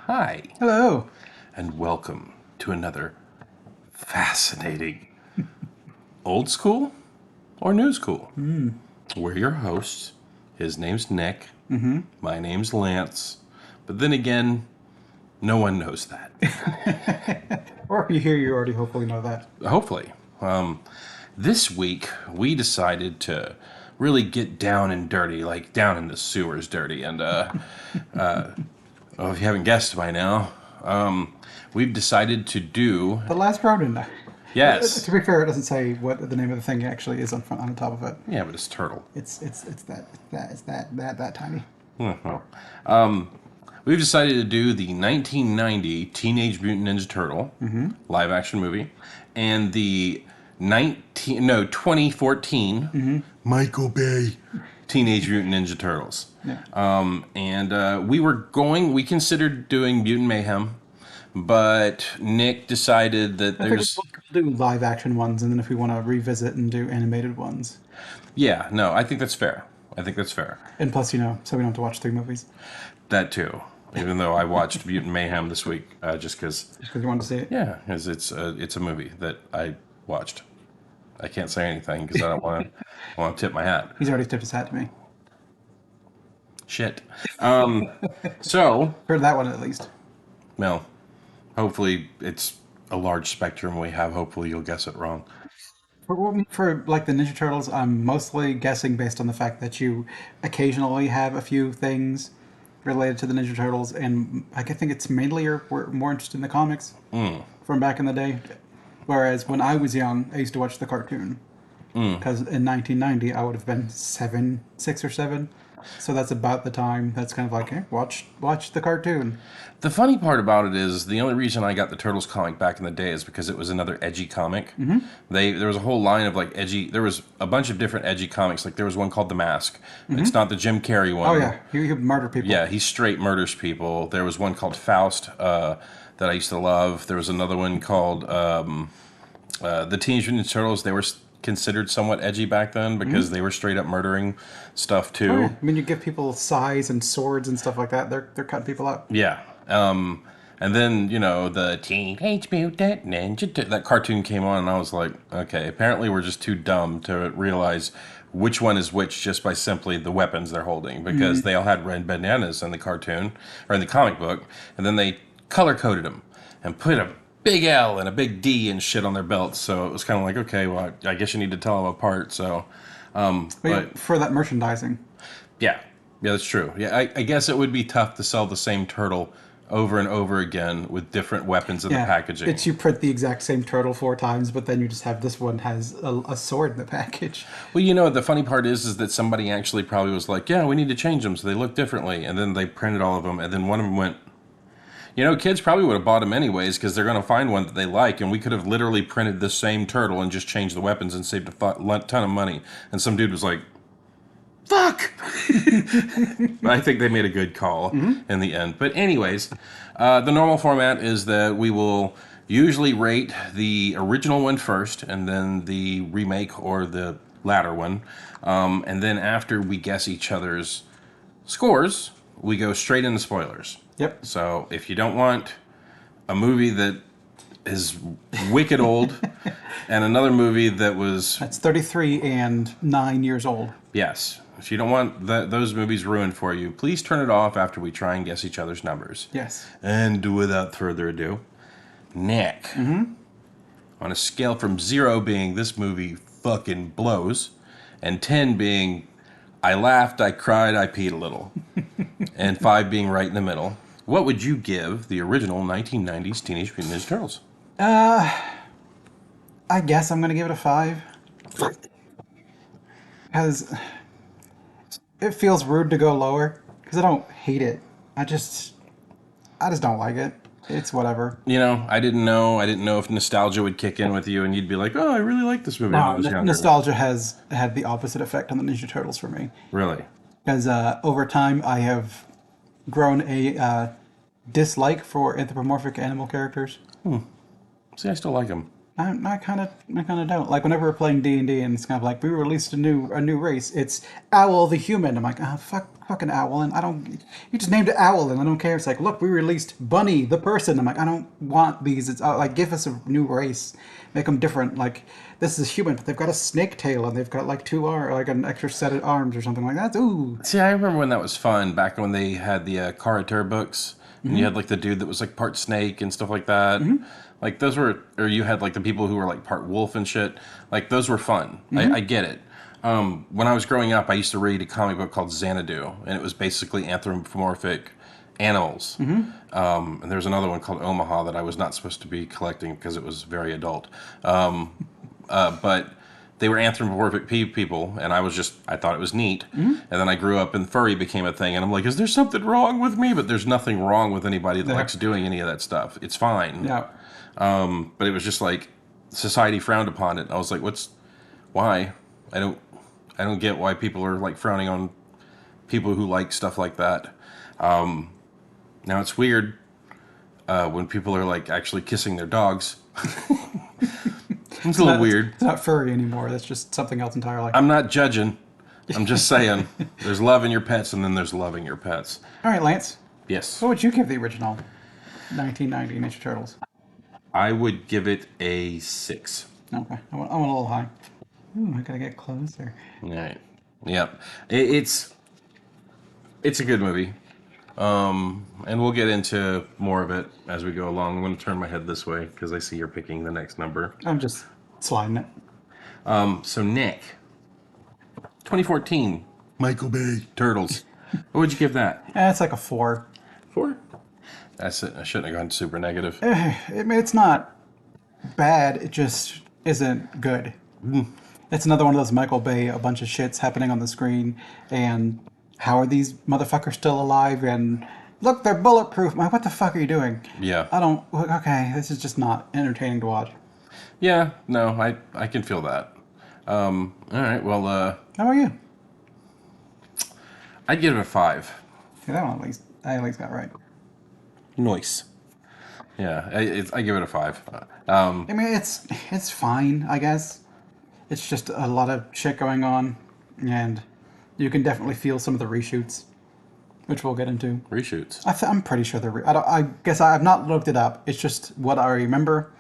Hi, Hello. and welcome to another fascinating old school or new school. We're your hosts. His name's Nick. My name's Lance. But then again, no one knows that. Or if you hear, you already hopefully know that. Hopefully. This week, we decided to really get down and dirty, like down in the sewers dirty. And, if you haven't guessed by now, we've decided to do. The last Ronin. To Yes. be fair, it doesn't say what the name of the thing actually is on the top of it. Yeah, but it's turtle. It's that tiny. We've decided to do the 1990 Teenage Mutant Ninja Turtle live action movie and the 2014 Michael Bay Teenage Mutant Ninja Turtles. Yeah. We considered doing Mutant Mayhem, but Nick decided that I figured there's, we'll do live action ones, and then if we want to revisit and do animated ones. yeah, no, I think that's fair. I think that's fair. And plus, so we don't have to watch 3 movies. That too. Even though I watched Mutant Mayhem this week, just because, Just because you want to see it. yeah, because it's a movie that I watched. I can't say anything because I don't want to tip my hat. He's already tipped his hat to me. Shit. So, For that one, at least. well, hopefully it's a large spectrum we have. Hopefully you'll guess it wrong. For like the Ninja Turtles, I'm mostly guessing based on the fact that you occasionally have a few things related to the Ninja Turtles, and I think it's mainly we're more interested in the comics from back in the day. Whereas when I was young, I used to watch the cartoon because in 1990 I would have been 6 or 7, so that's about the time. That's kind of like, hey, watch the cartoon. The funny part about it is the only reason I got the Turtles comic back in the day is because it was another edgy comic. There was a whole line of like edgy. There was a bunch of different edgy comics. Like there was one called The Mask. It's not the Jim Carrey one. Oh yeah, he would murder people. Yeah, he straight murders people. There was one called Faust that I used to love. There was another one called the Teenage Mutant Ninja Turtles. They were considered somewhat edgy back then because they were straight up murdering stuff too. Oh, yeah. I mean, you give people size and swords and stuff like that. They're cutting people up. Yeah. And then, the Teenage Mutant that cartoon came on, and I was like, okay, apparently we're just too dumb to realize which one is which just by simply the weapons they're holding, because they all had red bananas in the cartoon, or in the comic book, and then they color-coded them and put a big L and a big D and shit on their belts, so it was kind of like, okay, well, I guess you need to tell them apart, so... But for that merchandising. Yeah, that's true. Yeah, I guess it would be tough to sell the same turtle over and over again with different weapons in the packaging. It's you print the exact same turtle 4 times, but then you just have this one has a sword in the package. Well, the funny part is that somebody actually probably was like, yeah, we need to change them so they look differently. And then they printed all of them, and then one of them went, kids probably would have bought them anyways because they're going to find one that they like, and we could have literally printed the same turtle and just changed the weapons and saved a ton of money. And some dude was like, fuck! But I think they made a good call in the end. But anyways, the normal format is that we will usually rate the original one first, and then the remake or the latter one. And then after we guess each other's scores, we go straight into spoilers. Yep. So if you don't want a movie that is wicked old and another movie that was... That's 33 and 9 years old. Yes. If you don't want those movies ruined for you, please turn it off after we try and guess each other's numbers. Yes. And without further ado, Nick. On a scale from 0 being this movie fucking blows, and 10 being I laughed, I cried, I peed a little, and 5 being right in the middle, what would you give the original 1990s Teenage Mutant Ninja Turtles? I guess I'm going to give it a 5. Because it feels rude to go lower. Because I don't hate it. I just don't like it. It's whatever. I didn't know if nostalgia would kick in with you and you'd be like, oh, I really like this movie when I was younger. Nostalgia has had the opposite effect on the Ninja Turtles for me. Really? Because over time, I have grown a dislike for anthropomorphic animal characters. See, I still like them. I kind of don't. Like whenever we're playing D&D and it's kind of like we released a new race. It's Owl the human. I'm like, oh fucking Owl, and I don't. You just named it Owl, and I don't care. It's like, look, we released Bunny the person. I'm like, I don't want these. It's like give us a new race, make them different. Like this is human, but they've got a snake tail and they've got like two arms, like an extra set of arms or something like that. Ooh, See, I remember when that was fun back when they had the Karatur books, and you had like the dude that was like part snake and stuff like that. Like those were, or you had like the people who were like part wolf and shit. Like those were fun. I get it. When I was growing up, I used to read a comic book called Xanadu, and it was basically anthropomorphic animals. And there was another one called Omaha that I was not supposed to be collecting because it was very adult. But they were anthropomorphic people, and I thought it was neat. And then I grew up, and furry became a thing, and I'm like, is there something wrong with me? But there's nothing wrong with anybody that likes doing any of that stuff. It's fine. yeah. But it was just like society frowned upon it. And I was like, why? I don't get why people are like frowning on people who like stuff like that. Now it's weird when people are like actually kissing their dogs. It's a little weird. It's not furry anymore. That's just something else entirely. I'm not judging. I'm just saying there's loving your pets and then there's loving your pets. All right, Lance. Yes. What would you give the original 1990 Ninja Turtles? I would give it a 6. Okay, I want a little high. Ooh, I gotta get closer. All right. Yep. It's a good movie. And we'll get into more of it as we go along. I'm going to turn my head this way because I see you're picking the next number. I'm just sliding it. So Nick, 2014, Michael Bay Turtles. What would you give that? It's like a 4. 4? That's it. I shouldn't have gone super negative. It's not bad. It just isn't good. It's another one of those Michael Bay, a bunch of shit's happening on the screen, and how are these motherfuckers still alive? And look, they're bulletproof. I'm like, what the fuck are you doing? Yeah. I don't. Okay, this is just not entertaining to watch. Yeah. No, I can feel that. All right. Well, How about you? I'd give it a 5. Yeah, that one I at least got right. Noise. Yeah, I give it a 5. I mean, it's fine, I guess. It's just a lot of shit going on, and you can definitely feel some of the reshoots, which we'll get into. Reshoots. I'm pretty sure I guess I've not looked it up. It's just what I remember,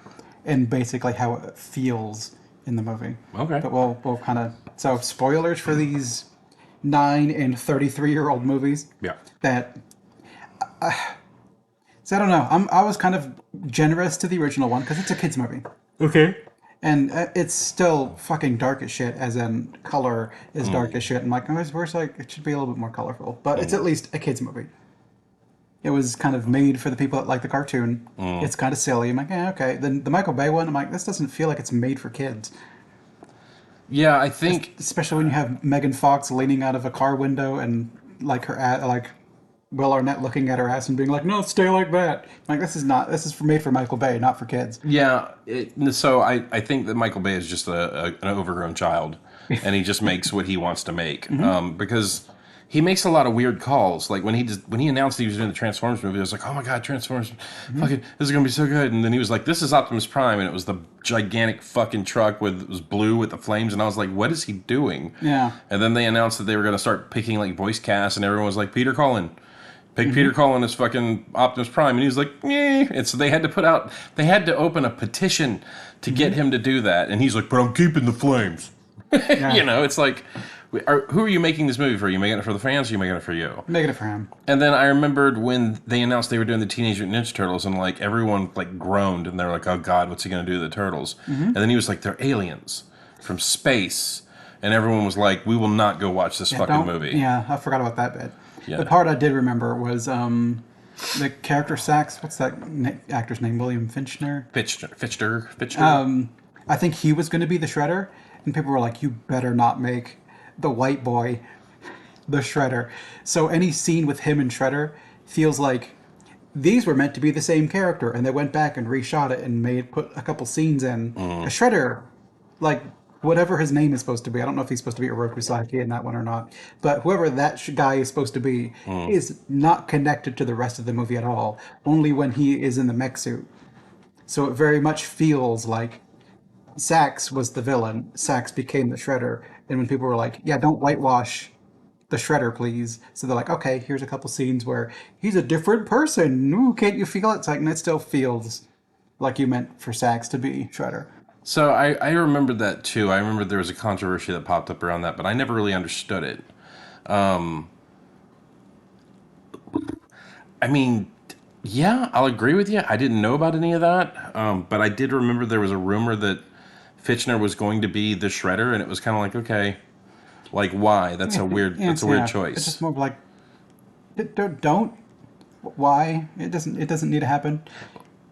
and basically how it feels in the movie. Okay. But we'll kind of spoilers for these 9 and 33-year-old movies. Yeah. That. So I don't know. I was kind of generous to the original one because it's a kids movie. Okay. And it's still fucking dark as shit, as in color is dark as shit. And like, where's like, it should be a little bit more colorful. But it's at least a kid's movie. It was kind of made for the people that like the cartoon. It's kind of silly. I'm like, yeah, okay. Then the Michael Bay one, I'm like, this doesn't feel like it's made for kids. Yeah, I think... Especially when you have Megan Fox leaning out of a car window and like like Will Arnett looking at her ass and being like, no, stay like that. Like, this is made for Michael Bay, not for kids. Yeah, so I think that Michael Bay is just an overgrown child, and he just makes what he wants to make. Because he makes a lot of weird calls. Like when he announced he was doing the Transformers movie, I was like, oh my god, Transformers, fucking, this is gonna be so good. And then he was like, this is Optimus Prime, and it was the gigantic fucking truck it was blue with the flames, and I was like, what is he doing? Yeah. And then they announced that they were gonna start picking like voice casts, and everyone was like, Peter Cullen. Pick Peter Cullen as fucking Optimus Prime, and he's like, eh. And so they had to open a petition to get him to do that, and he's like, but I'm keeping the flames. Yeah. You know, it's like, who are you making this movie for? Are you making it for the fans, or are you making it for you? Making it for him. And then I remembered when they announced they were doing the Teenage Mutant Ninja Turtles, and like everyone like groaned, and they're like, oh god, what's he gonna do to the Turtles? And then he was like, they're aliens from space, and everyone was like, we will not go watch this fucking movie. Yeah, I forgot about that bit. Yeah. The part I did remember was the character Sax. What's that actor's name? William Finchner. Fitchter. I think he was going to be the Shredder, and people were like, "You better not make the white boy the Shredder." So any scene with him and Shredder feels like these were meant to be the same character, and they went back and reshot it and put a couple scenes in. A Shredder, like whatever his name is supposed to be. I don't know if he's supposed to be Oroku Saki in that one or not. But whoever that guy is supposed to be is not connected to the rest of the movie at all. Only when he is in the mech suit. So it very much feels like Sax was the villain. Sax became the Shredder. And when people were like, yeah, don't whitewash the Shredder, please. So they're like, okay, here's a couple scenes where he's a different person. Ooh, can't you feel it? It's like, and it still feels like you meant for Sax to be Shredder. So I remember that too. I remember there was a controversy that popped up around that, but I never really understood it. I mean, yeah, I'll agree with you. I didn't know about any of that, but I did remember there was a rumor that Fitchner was going to be the Shredder, and it was kind of like, okay, like why? That's Yeah, a weird. yeah, That's a weird yeah. It's just choice. more of like, don't. Why? It doesn't need to happen.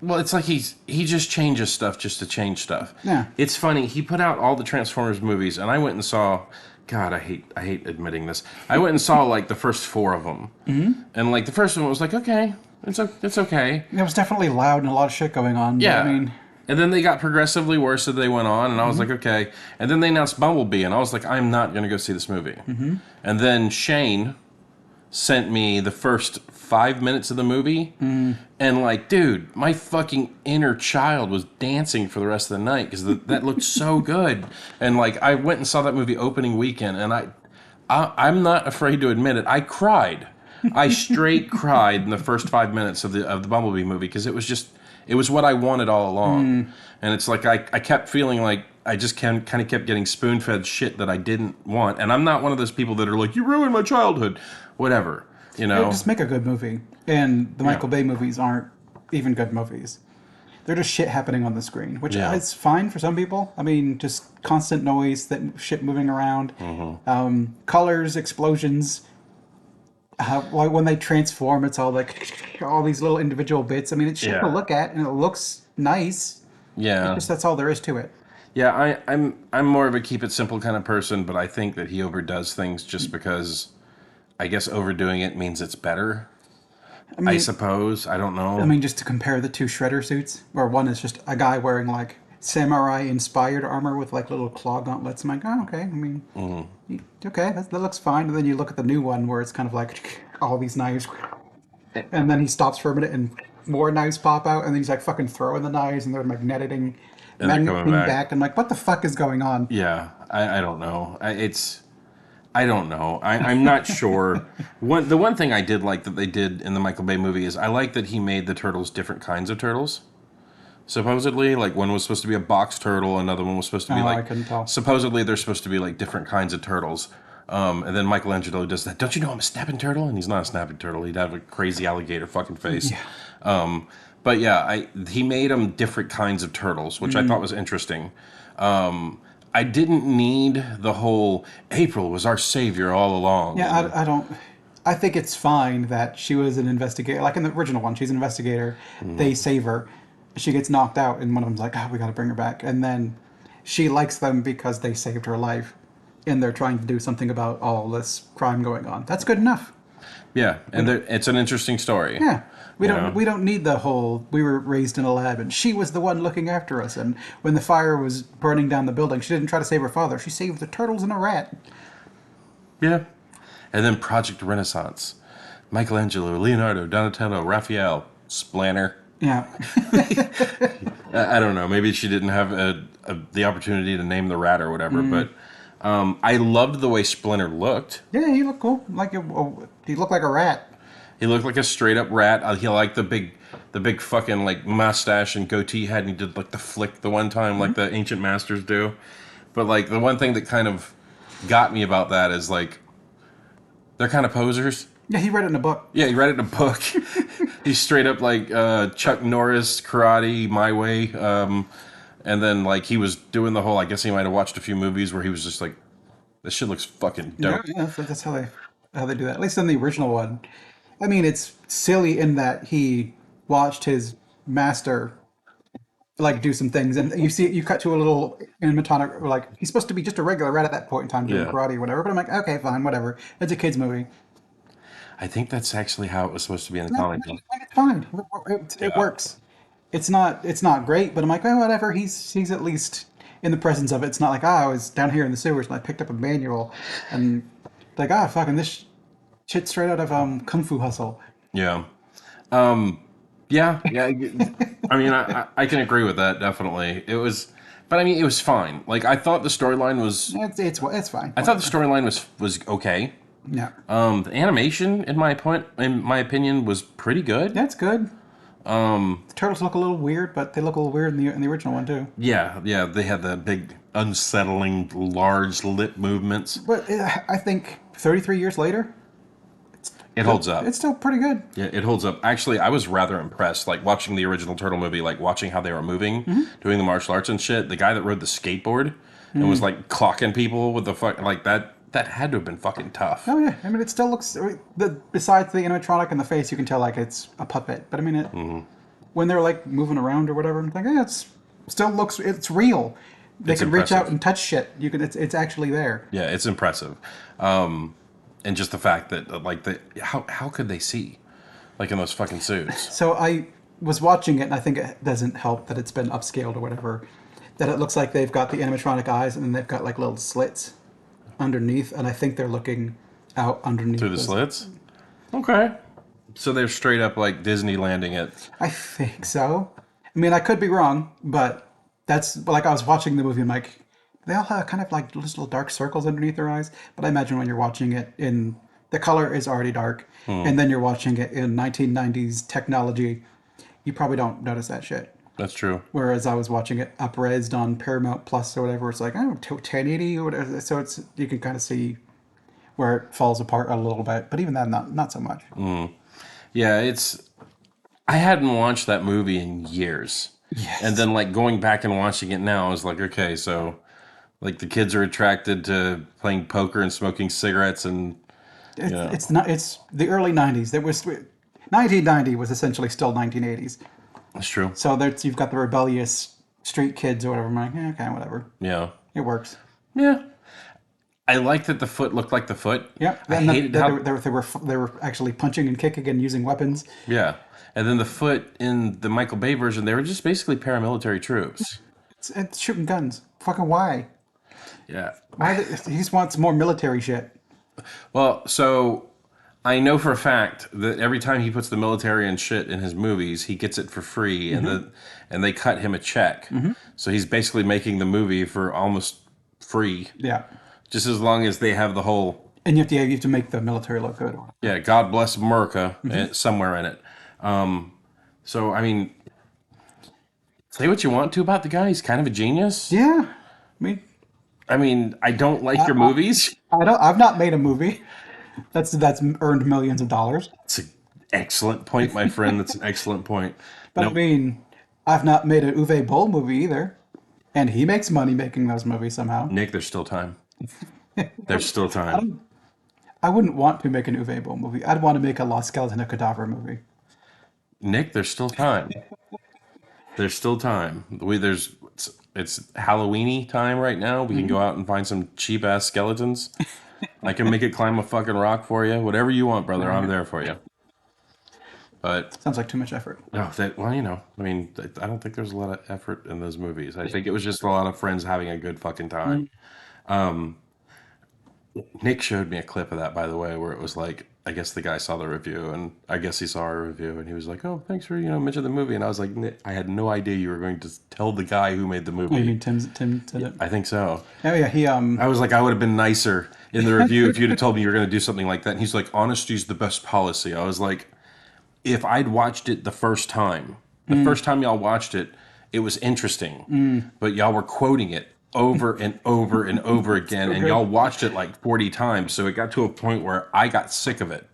Well, it's like he just changes stuff just to change stuff. Yeah. It's funny. He put out all the Transformers movies, and I went and saw. God, I hate admitting this. I went and saw like the first four of them, and like the first one was like, okay, it's okay. It was definitely loud and a lot of shit going on, but I Yeah. mean, And then they got progressively worse as they went on, and I was like, okay. And then they announced Bumblebee, and I was like, I'm not going to go see this movie. And then Shane sent me the first 5 minutes of the movie, and like, dude, my fucking inner child was dancing for the rest of the night because that looked so good. And like, I went and saw that movie opening weekend, and I'm not afraid to admit it, I cried. I straight cried in the first 5 minutes of the Bumblebee movie because it was what I wanted all along. And it's like I kept feeling like I just kind of kept getting spoon fed shit that I didn't want. And I'm not one of those people that are like, you ruined my childhood, whatever, you it would know. just make a good movie. And the Yeah. Michael Bay movies aren't even good movies. They're just shit happening on the screen, which Yeah. is fine for some people. I mean, just constant noise, that shit moving around, colors, explosions. Like when they transform, it's all like all these little individual bits. I mean, it's shit to Yeah. look at, and it looks nice. It's Yeah. just that's all there is to it. Yeah, I'm more of a keep it simple kind of person, but I think that he overdoes things just because I guess overdoing it means it's better. I I mean, suppose. I don't I know. mean, just to compare the two Shredder suits, where one is just a guy wearing like samurai-inspired armor with like little claw gauntlets. I'm like, oh, okay. I mean, okay, that looks fine. And then you look at the new one where it's kind of like all these knives, and then he stops for a minute and more knives pop out, and then he's like fucking throwing the knives, and they're And they're coming magneting back. back. I'm like, what the fuck is going on? Yeah, I don't know. I don't know. I'm not sure. The one thing I did like that they did in the Michael Bay movie is I like that he made the turtles different kinds of turtles. Supposedly, like one was supposed to be a box turtle, another one was supposed to be Oh, I like. couldn't tell. Supposedly, they're supposed to be like different kinds of turtles. And then Michelangelo does that. Don't you know I'm a snapping turtle? And he's not a snapping turtle. He'd have a crazy alligator fucking face. Yeah. But yeah, he made them different kinds of turtles, which I thought was interesting. I didn't need the whole April was our savior all along. Yeah, I don't. I think it's fine that she was an investigator. Like in the original one, she's an investigator. They save her. She gets knocked out, and one of them's like, "Oh, we got to bring her back." And then she likes them because they saved her life, and they're trying to do something about all this crime going on. That's good enough. Yeah, and it's an interesting story. Yeah, You know? we don't need the whole we were raised in a lab and she was the one looking after us. And when the fire was burning down the building, she didn't try to save her father. She saved the turtles and a rat. Yeah. And then Project Renaissance. Michelangelo, Leonardo, Donatello, Raphael, Splanter. Yeah, I don't know. Maybe she didn't have the opportunity to name the rat or whatever, but I loved the way Splinter looked. yeah, he looked cool. He looked like a rat. He looked like a straight up rat. He liked the big fucking like mustache and goatee he had, and he did like the flick the one time, like the ancient masters do. But like the one thing that kind of got me about that is like they're kind of posers. Yeah, he read it in a book. Yeah, he read it in a book. He's straight up like Chuck Norris karate my way. And then like he was doing the whole. I guess he might have watched a few movies where he was just like, "This shit looks fucking Yeah, dope." yeah, that's how they do that. At least in the original one. I mean, it's silly in that he watched his master like do some things, and you cut to a little animatronic, like he's supposed to be just a regular rat at that point in time doing Yeah. karate or whatever. But I'm like, okay, fine, whatever. It's a kids movie. I think that's actually how it was supposed to be in the No, comic book. it's fine. It Yeah. works. It's not great, but I'm like, well, whatever. He's at least in the presence of it. It's not like I was down here in the sewers and I picked up a manual and like fucking this shit straight out of Kung Fu Hustle. Yeah. Yeah. Yeah. I mean, I can agree with that definitely. It was, But I mean, it was fine. Like I thought the storyline was. It's fine. I thought the storyline was okay. Yeah. The animation, in my opinion, was pretty good. That's good. The turtles look a little weird, but they look a little weird in the original one too. Yeah, yeah, they had the big, unsettling, large lip movements. But I think 33 years later, It holds up. it's still pretty good. Yeah, it holds up. Actually, I was rather impressed. Like watching the original Turtle movie, like watching how they were moving, doing the martial arts and shit. The guy that rode the skateboard and was like clocking people with the fuck like that. That had to have been fucking tough. Oh yeah, I mean it still looks. Besides the animatronic and the face, you can tell like it's a puppet. But I mean when they're like moving around or whatever, I'm like, yeah, it's still looks. It's real. They It's can reach out impressive. and touch shit. You can. It's actually there. Yeah, it's impressive. And just the fact that like how could they see, like in those fucking suits? So I was watching it, and I think it doesn't help that it's been upscaled or whatever. That it looks like they've got the animatronic eyes, and then they've got like little slits underneath, and I think they're looking out underneath Through the those- slits? Okay. So they're straight up like Disney landing it. I think so. I mean, I could be wrong, but that's like I was watching the movie. I'm like, they all have kind of like little dark circles underneath their eyes. But I imagine when you're watching it in the color is already dark, and then you're watching it in 1990s technology, you probably don't notice that shit. That's true. Whereas I was watching it up-resed on Paramount Plus or whatever, it's like, oh, 1080 or whatever. So it's you can kind of see where it falls apart a little bit. But even that, not so much. Yeah, it's. I hadn't watched that movie in years. Yes. And then like going back and watching it now, I was like, okay, so like the kids are attracted to playing poker and smoking cigarettes and yeah. It's not. It's the early '90s. There was 1990 was essentially still 1980s. That's true. So there's you've got the rebellious street kids or whatever. I'm like, yeah, okay, whatever. Yeah. It works. Yeah. I like that the foot looked like the foot. Yeah. I And hated how they were actually punching and kicking and using weapons. yeah. And then the foot in the Michael Bay version, they were just basically paramilitary troops. It's shooting guns. Fucking why? Yeah. Why? He just wants more military shit. Well, so I know for a fact that every time he puts the military and shit in his movies, he gets it for free, and they cut him a check. So he's basically making the movie for almost free, Yeah. just as long as they have the whole And you have to make the military look good. yeah, God bless America somewhere in it. So I mean, say what you want to about the guy, he's kind of a genius. Yeah. I mean, I don't like your movies. I've not made a movie that's earned millions of dollars. It's an excellent point, my friend. That's an excellent point. But No, I mean, I've not made an Uwe Boll movie either. And he makes money making those movies somehow. Nick, there's still time. There's still time. I wouldn't want to make an Uwe Boll movie. I'd want to make a Lost Skeleton of Cadaver movie. Nick, there's still time. There's still time. It's Halloweeny time right now. We can go out and find some cheap ass skeletons. I can make it climb a fucking rock for you. Whatever you want, brother. I'm there for you. But Sounds like too much effort. no, well, I mean, I don't think there's a lot of effort in those movies. I think it was just a lot of friends having a good fucking time. Nick showed me a clip of that, by the way, where it was like, I guess the guy saw the review, and I guess he saw our review, and he was like, "Oh, thanks for mentioning the movie." And I was like, "Nick, I had no idea you were going to tell the guy who made the movie." Oh, you mean Tim said it? I think so. Oh yeah, he I was like, I would have been nicer in the review if you'd have told me you were going to do something like that. And he's like, honesty's the best policy. I was like, if I'd watched it the first time y'all watched it, it was interesting, but y'all were quoting it over and over and over again, and y'all watched it like 40 times, so it got to a point where I got sick of it.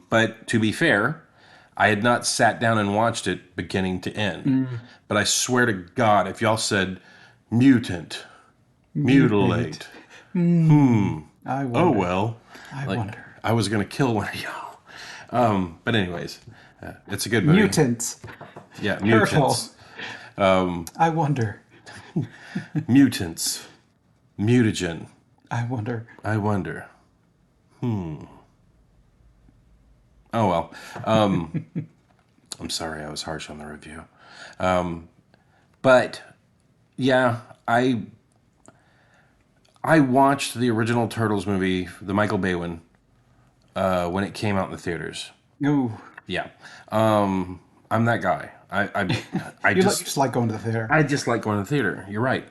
But to be fair, I had not sat down and watched it beginning to end. But I swear to God, if y'all said mutant, mutilate, I wonder. oh well, I like, wonder. I was gonna kill one of y'all. But anyways, it's a good movie. Mutants. Yeah, Turtle. mutants, I wonder. mutants, mutagen. I wonder. I wonder. Oh well. I'm sorry I was harsh on the review. But yeah, I watched the original Turtles movie, the Michael Bay one, when it came out in the theaters. Ooh. Yeah. I'm that guy. I You just just like going to the theater. I just like going to the theater. You're right.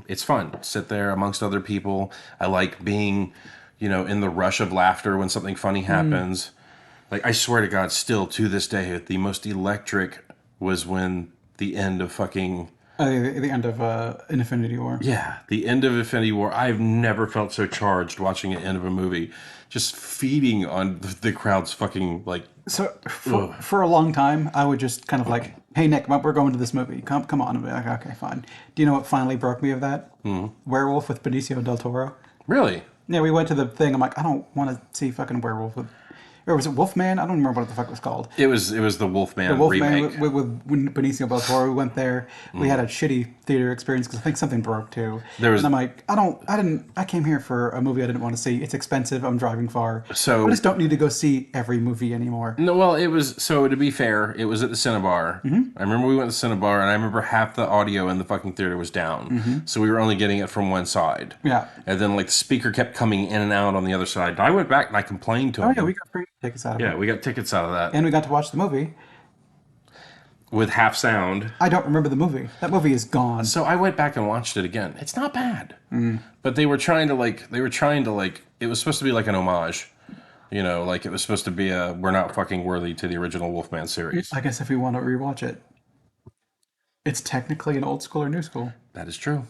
It's fun. Sit there amongst other people. I like being, in the rush of laughter when something funny happens. Like I swear to God, still to this day, the most electric was when the end of fucking The end of Infinity War. yeah, the end of Infinity War. I've never felt so charged watching the end of a movie, just feeding on the crowd's fucking like. So Ugh. for a long time, I would just kind of like, "Hey Nick, we're going to this movie. Come on." And be like, "Okay, fine." Do you know what finally broke me of that? Werewolf with Benicio del Toro. Really? Yeah, we went to the thing. I'm like, I don't want to see fucking werewolf with, or was it Wolfman? I don't remember what the fuck it was called. It was the The Wolfman Wolfman remake. with Benicio del Toro. We went there. We had a shitty theater experience because I think something broke too. There And was I'm like, I came here for a movie I didn't want to see. It's expensive. I'm driving far. I so just don't need to go see every movie anymore. no. Well, it was so to be fair, it was at the Cinebar. I remember we went to Cinebar, and I remember half the audio in the fucking theater was down, so we were only getting it from one side. Yeah. And then like the speaker kept coming in and out on the other side. And I went back and I complained to Oh yeah, we him. got free tickets out of Yeah, it, we got tickets out of that and we got to watch the movie. with half sound. I don't remember the movie. That movie is gone. So I went back and watched it again. It's not bad. But they were trying to like it was supposed to be like an homage. Like it was supposed to be a we're not fucking worthy to the original Wolfman series. I guess if we want to rewatch it, it's technically an old school or new school, That is true.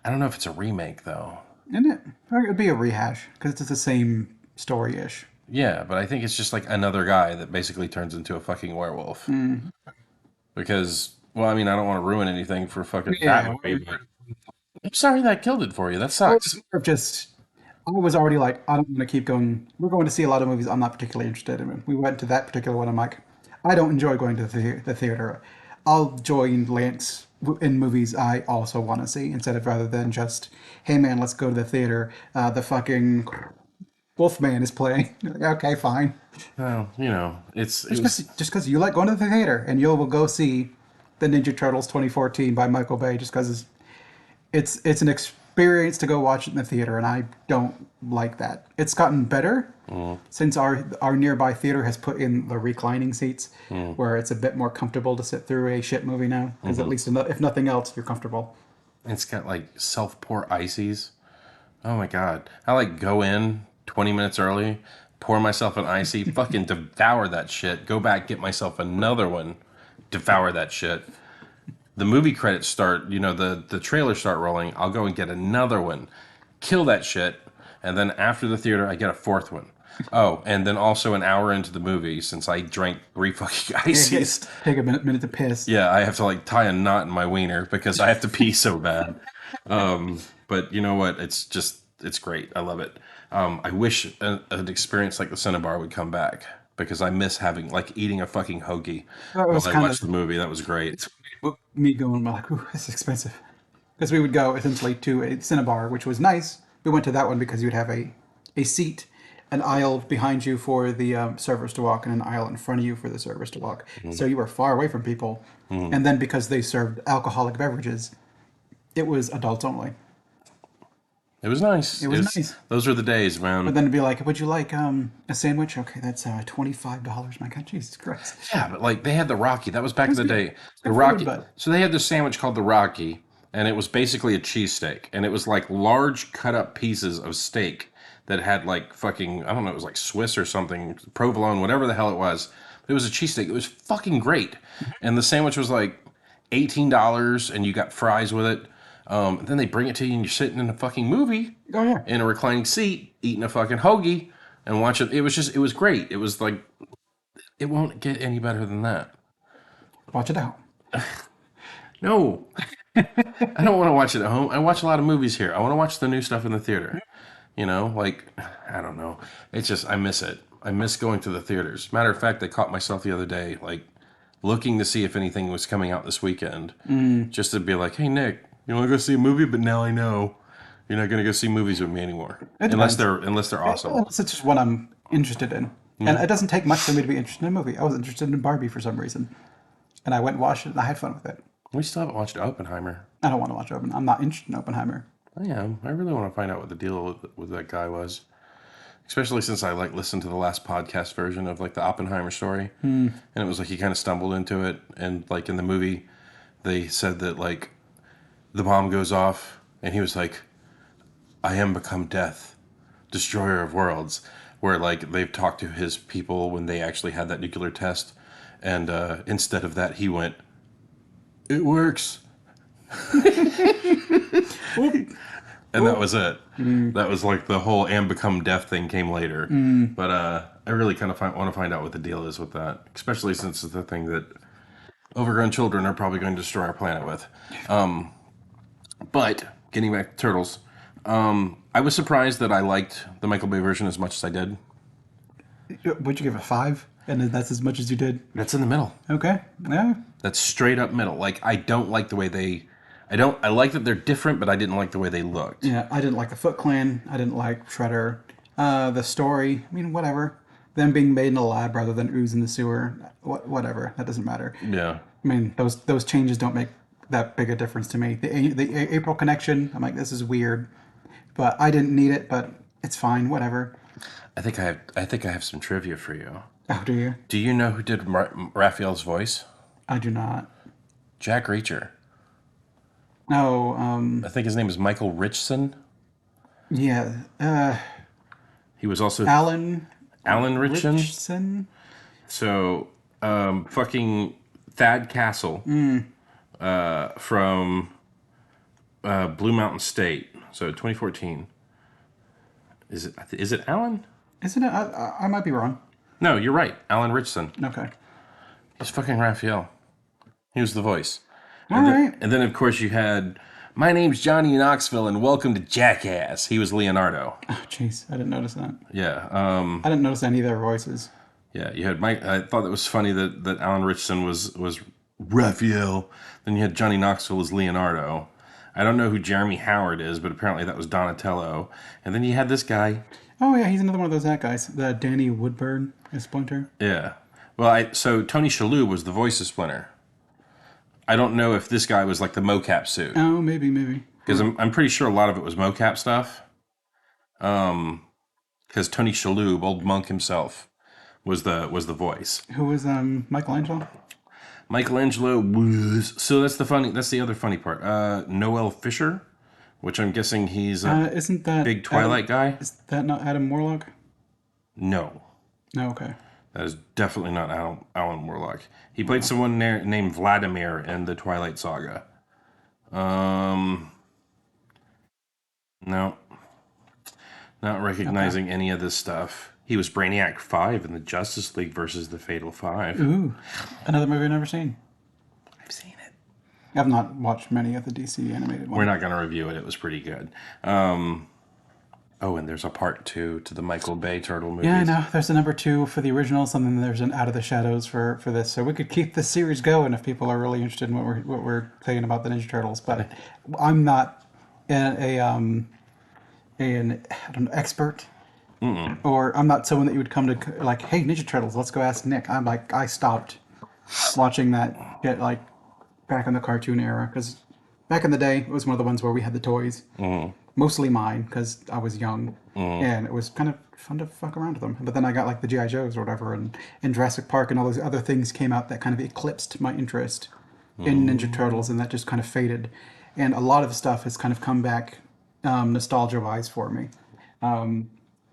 I don't know if it's a remake though. isn't it? Or it would be a rehash because it's the same story ish. Yeah, but I think it's just like another guy that basically turns into a fucking werewolf. Because, well, I mean, I don't want to ruin anything for fucking that Yeah. movie, but I'm sorry that killed it for you. That Well, sucks. it's more of just I was already like, I don't want to keep going. We're going to see a lot of movies I'm not particularly interested in. We went to that particular one. I'm like, I don't enjoy going to the theater. I'll join Lance in movies I also want to see instead of rather than just, hey man, let's go to the theater. The fucking Wolfman is playing. Like, okay, fine. Well, it was. Just because you like going to the theater and you will go see the Ninja Turtles 2014 by Michael Bay just because it's an experience to go watch it in the theater, and I don't like that. It's gotten better since our nearby theater has put in the reclining seats, where it's a bit more comfortable to sit through a shit movie now. Because at least if nothing else, you're comfortable. It's got like self pour ices. Oh my god! I like go in 20 minutes early, pour myself an icy, fucking devour that shit. Go back, get myself another one, devour that shit. The movie credits start, the trailers start rolling. I'll go and get another one, kill that shit, and then after the theater, I get a fourth one. Oh, and then also an hour into the movie, since I drank 3 fucking ices, Take a minute to piss. yeah, I have to like tie a knot in my wiener because I have to pee so bad. But you know what? It's great. I love it. I wish an experience like the Cinnabar would come back because I miss having like eating a fucking hoagie That while was I kind watched of the movie. That was great. me going like, ooh, this is expensive. Because we would go essentially to a Cinnabar, which was nice. We went to that one because you'd have a seat, an aisle behind you for the servers to walk, and an aisle in front of you for the servers to walk. So you were far away from people. And then because they served alcoholic beverages, it was adults only. It was nice. It was nice. Those were the days, man. But then it'd be like, would you like a sandwich? Okay, that's $25. My God, Jesus Christ. Yeah, but like they had the Rocky. That was back in the day. The good Rocky. food, but So they had this sandwich called the Rocky, and it was basically a cheesesteak, and it was like large cut up pieces of steak that had like fucking I don't know, it was like Swiss or something, provolone, whatever the hell it was. But it was a cheesesteak. It was fucking great, and the sandwich was like $18, and you got fries with it. And then they bring it to you, and you're sitting in a fucking movie oh yeah, in a reclining seat, eating a fucking hoagie, and watching. It was great. It was like it won't get any better than that. watch it out. No, I don't want to watch it at home. I watch a lot of movies here. I want to watch the new stuff in the theater. Like I don't know. It's just I miss it. I miss going to the theaters. Matter of fact, I caught myself the other day like looking to see if anything was coming out this weekend, just to be like, "Hey Nick, you want to go see a movie?" But now I know you're not going to go see movies with me anymore, It unless depends. they're awesome. It's just what I'm interested in. And it doesn't take much for me to be interested in a movie. I was interested in Barbie for some reason. And I went and watched it and I had fun with it. We still haven't watched Oppenheimer. I don't want to watch Oppenheimer. I'm not interested in Oppenheimer. I am. I really want to find out what the deal with that guy was. especially since I like listened to the last podcast version of like the Oppenheimer story, and it was like he kind of stumbled into it, and like in the movie, they said that like the bomb goes off, and he was like, "I am become death, destroyer of worlds," where like they've talked to his people when they actually had that nuclear test, and instead of that, he went, "It works." And that was it. That was like the whole "and become death" thing came later. But I really kind of want to find out what the deal is with that, especially since it's the thing that overgrown children are probably going to destroy our planet with. But getting back to Turtles, I was surprised that I liked the Michael Bay version as much as I did. Would you give it 5? And that's as much as you did? That's in the middle. Okay. Yeah. That's straight up middle. Like I don't like the way they. I like that they're different, but I didn't like the way they looked. Yeah, I didn't like the Foot Clan. I didn't like Shredder. The story, I mean, whatever. Them being made in a lab rather than ooze in the sewer, whatever. That doesn't matter. Yeah. I mean, those changes don't make that big a difference to me. The April connection, I'm like, this is weird, but I didn't need it. But it's fine, whatever. I think I have some trivia for you. Oh, do you? Do you know who did Raphael's voice? I do not. Jack Reacher. No. I think his name is Michael Richson. Yeah. He was also Alan Richson. Richson. So, fucking Thad Castle from Blue Mountain State. So 2014. Is it Alan? Isn't it? I might be wrong. No, you're right. Alan Richson. Okay. It's fucking Raphael. He was the voice. All right. And then, of course, you had, "My name's Johnny Knoxville, and welcome to Jackass." He was Leonardo. Oh, jeez. I didn't notice that. Yeah. I didn't notice any of their voices. Yeah, you had Mike. I thought it was funny that Alan Richardson was Raphael. Then you had Johnny Knoxville as Leonardo. I don't know who Jeremy Howard is, but apparently that was Donatello. And then you had this guy. Oh, yeah. He's another one of those guys. The Danny Woodburn is Splinter. Yeah. Well, so Tony Shalhoub was the voice of Splinter. I don't know if this guy was like the mocap suit. Oh, maybe. Because I'm pretty sure a lot of it was mocap stuff. Because Tony Shalhoub, old monk himself, was the voice. Who was Michelangelo? Michelangelo was, so that's the other funny part. Noel Fisher, which I'm guessing he's a Isn't that big Twilight guy. Is that not Adam Warlock? No, No, okay. that is definitely not Alan Warlock. He played someone named Vladimir in the Twilight Saga. No, not recognizing any of this stuff. He was Brainiac 5 in the Justice League versus the Fatal 5. Ooh, another movie I've never seen. I've seen it. I've not watched many of the DC animated ones. We're not going to review it. It was pretty good. Oh, and there's a part 2 to the Michael Bay Turtle movies. Yeah, I know. There's a number 2 for the originals, and then there's an Out of the Shadows for this. So we could keep this series going if people are really interested in what we're saying about the Ninja Turtles. But I'm not an I don't know, expert, or I'm not someone that you would come to like, hey, Ninja Turtles, let's go ask Nick. I'm like, I stopped watching that get like back in the cartoon era because back in the day it was one of the ones where we had the toys. Mostly mine because I was young, and it was kind of fun to fuck around with them. But then I got like the G.I. Joes or whatever, and Jurassic Park and all those other things came out that kind of eclipsed my interest in Ninja Turtles, and that just kind of faded. And a lot of stuff has kind of come back nostalgia-wise for me,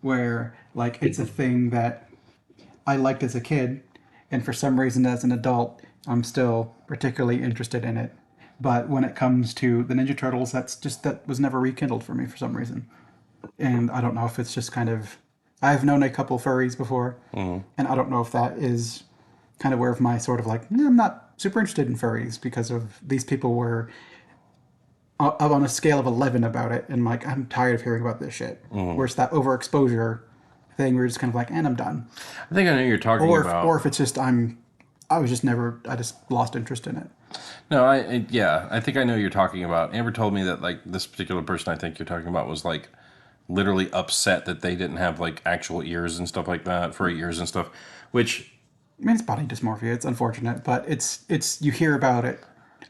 where like it's a thing that I liked as a kid, and for some reason as an adult, I'm still particularly interested in it. But when it comes to the Ninja Turtles, that was never rekindled for me for some reason. And I don't know if it's just kind of, I've known a couple furries before, and I don't know if that is kind of where my sort of like, I'm not super interested in furries because of these people were up on a scale of 11 about it, and like, I'm tired of hearing about this shit. Whereas that overexposure thing, we're just kind of like, and I'm done. I think I know who you're talking about. Or if it's just I just lost interest in it. No, I think I know who you're talking about. Amber told me that like this particular person I think you're talking about was like literally upset that they didn't have like actual ears and stuff like that, furry ears and stuff, which I mean, it's body dysmorphia. It's unfortunate, but it's you hear about it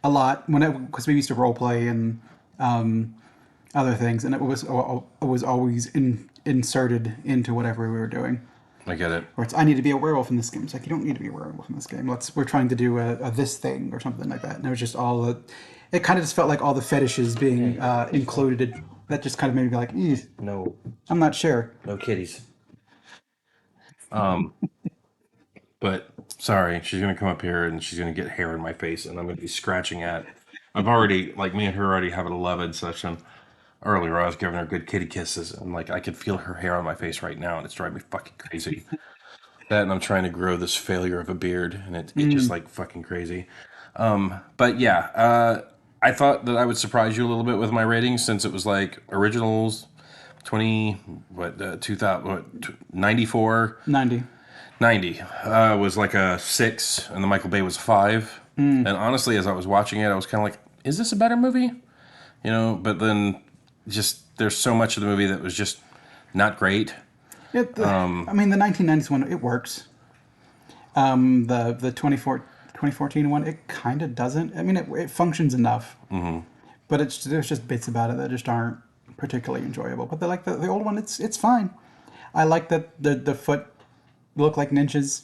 a lot because we used to role play and other things, and it was always inserted into whatever we were doing. I get it. Or it's I need to be a werewolf in this game. It's like you don't need to be a werewolf in this game. We're trying to do a this thing or something like that. And it was just all the, it kind of just felt like all the fetishes being included. That just kind of made me be like, "Eeh, No, I'm not sure." no kitties. Um, but sorry, she's gonna come up here and she's gonna get hair in my face, and I'm gonna be scratching at. I've already like me and her already have a loved session earlier. I was giving her good kitty kisses, and like I could feel her hair on my face right now, and it's driving me fucking crazy. That and I'm trying to grow this failure of a beard, and it's just like fucking crazy. But yeah, I thought that I would surprise you a little bit with my ratings since it was like originals 20 2000 94 90. 90 was like a 6 and the Michael Bay was a 5. And honestly, as I was watching it, I was kind of like, is this a better movie? But then just there's so much of the movie that was just not great. I mean, the 1990s one, it works. The 2014 one, it kind of doesn't. I mean, it functions enough. But there's just bits about it that just aren't particularly enjoyable. But the old one, it's fine. I like that the foot looked like ninjas.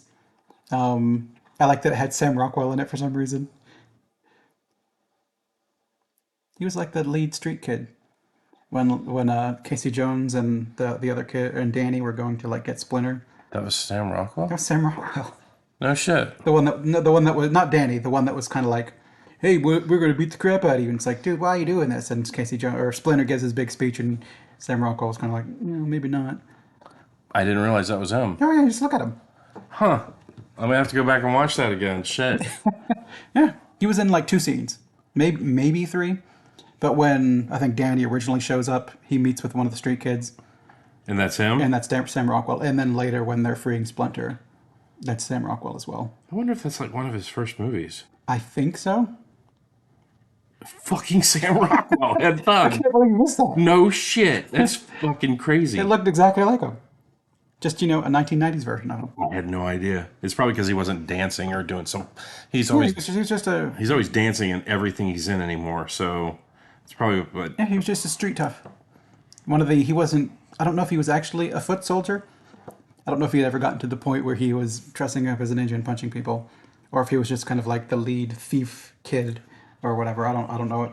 I like that it had Sam Rockwell in it for some reason. He was like the lead street kid when Casey Jones and the other kid and Danny were going to like get Splinter. That was Sam Rockwell? That was Sam Rockwell. No shit. The one that was not Danny. The one that was kind of like, "Hey, we're going to beat the crap out of you." And it's like, "Dude, why are you doing this?" And Casey Jones or Splinter gives his big speech, and Sam Rockwell was kind of like, "Maybe not." I didn't realize that was him. Oh yeah, just look at him. Huh. I'm gonna have to go back and watch that again. Shit. Yeah, he was in like 2 scenes, maybe 3. But when I think Danny originally shows up, he meets with one of the street kids, And that's him? and that's Sam Rockwell. And then later, when they're freeing Splinter, that's Sam Rockwell as well. I wonder if that's like one of his first movies. I think so. Fucking Sam Rockwell, head I thug. can't believe you missed that. No shit. That's fucking crazy. It looked exactly like him. Just, a 1990s version of him. I had no idea. It's probably because he wasn't dancing or doing some. He's Yeah, always he was just a he's always dancing in everything he's in anymore. So it's probably. But yeah, he was just a street tough. He wasn't. I don't know if he was actually a foot soldier. I don't know if he had ever gotten to the point where he was dressing up as a ninja and punching people, or if he was just kind of like the lead thief kid or whatever. I don't know it.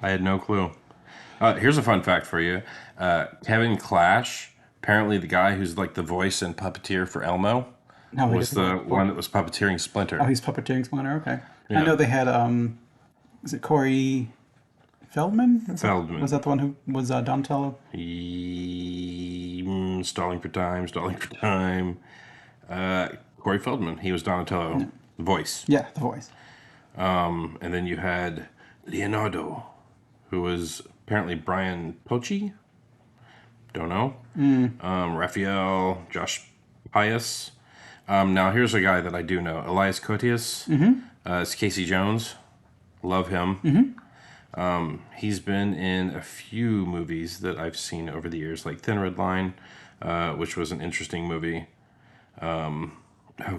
I had no clue. Here's a fun fact for you. Kevin Clash, apparently the guy who's like the voice and puppeteer for Elmo, No, he was doesn't. the one that was puppeteering Splinter. Oh, he's puppeteering Splinter. Okay. Yeah. I know they had. Is it Corey Feldman? Feldman. Was that the one who was Donatello? Stalling for time. Corey Feldman. He was Donatello, the voice. Yeah, the voice. And then you had Leonardo, who was apparently Brian Pochi. Don't know. Raphael, Josh Pius. Now here's a guy that I do know, Elias Koteas. It's Casey Jones. Love him. He's been in a few movies that I've seen over the years, like Thin Red Line, which was an interesting movie. Oh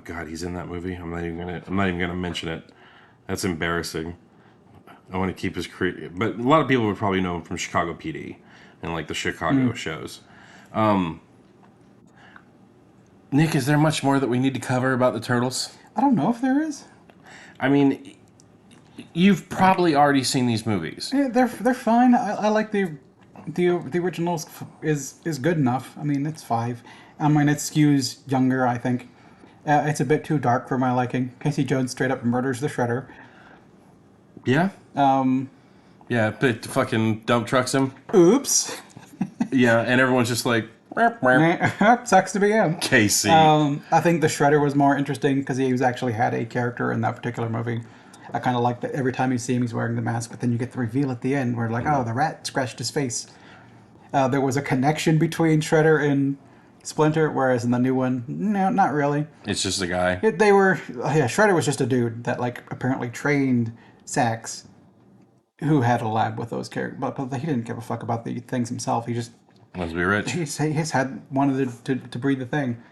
God, he's in that movie. I'm not even gonna mention it. That's embarrassing. I want to keep his career, but a lot of people would probably know him from Chicago PD and like the Chicago shows. Nick, is there much more that we need to cover about the Turtles? I don't know if there is. I mean, you've probably already seen these movies. Yeah, they're fine. I like the originals is good enough. I mean, it's 5. I mean, it skews younger. I think it's a bit too dark for my liking. Casey Jones straight up murders the Shredder. Yeah. Yeah, but fucking dump trucks him. Oops. Yeah, and everyone's just like, Sucks to be him. Casey. I think the Shredder was more interesting because he actually had a character in that particular movie. I kind of like that every time you see him, he's wearing the mask, but then you get the reveal at the end where, like, oh, the rat scratched his face. There was a connection between Shredder and Splinter, whereas in the new one, no, not really. It's just a guy. Shredder was just a dude that, like, apparently trained Sax, who had a lab with those characters, but he didn't give a fuck about the things himself. He just Wants to be rich. he's wanted to breed the thing.